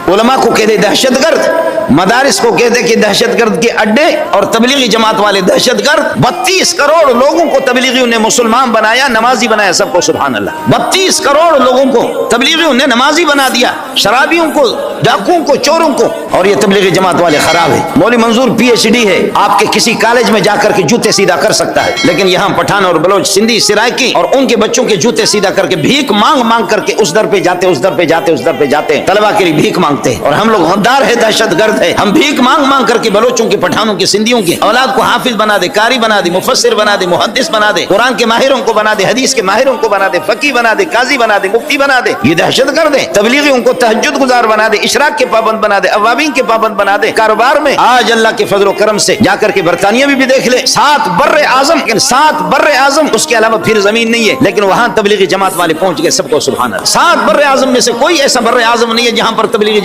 उलमा को कहते दहशत गर्द, मदारिस को कहते कि दहशत गर्द के अड्डे, और तबलीगी जमात वाले दहशत गर्द। 32 करोड़ लोगों को तबलीगियों ने मुसलमान बनाया, नमाजी बनाया, सबको सुभान अल्लाह। 32 करोड़ लोगों को तबलीगियों ने नमाजी बना दिया, शराबियों को, डाकुओं को, चोरों को। और ये तबलीगी जमात वाले खराब है। मौलवी मंजूर PhD है, आपके किसी कॉलेज में जाकर के जूते सीधा कर सकता है, लेकिन यहाँ पठान और बलोच, सिंधी, सिराइकी और उनके बच्चों के जूते सीधा करके भीख मांग मांग करके उस दर पे जाते, उस दर पे जाते, उस दर पे जाते, तलबा के लिए भीख मांगते हैं। और हम लोग गद्दार है, दहशत गर्द है। हम भीख मांग मांग करके बलोचों के, पठानों के, सिंधियों की औलाद को हाफिज बना दे, कारी बना दे, मुफस्सिर बना दे, मुहद्दिस बना दे, कुरान के माहिरों को बना दे, हदीस के माहिरों को बना दे, फकी बना दे, काजी बना दे, मुफ्ती बना दे। ये दहशत गर्द है। तबलीगियों को तहज्जुद गुजार बना दे, इशराक के पाबंद बना दे, अवाबीन के पाबंद बना दे। कारोबार में आज अल्लाह के फजल करम से जाकर के बरतानिया भी देख ले, 7 बर्रे आजम, 7 बर्रे आजम, उसके अलावा फिर जमीन नहीं है, लेकिन वहां तबलीगी जमात वाले पहुंच गए, सबको सुभान अल्लाह। 7 बर्रे आजम में से कोई ऐसा बर्रे आजम नहीं है जहां पर तबलीगी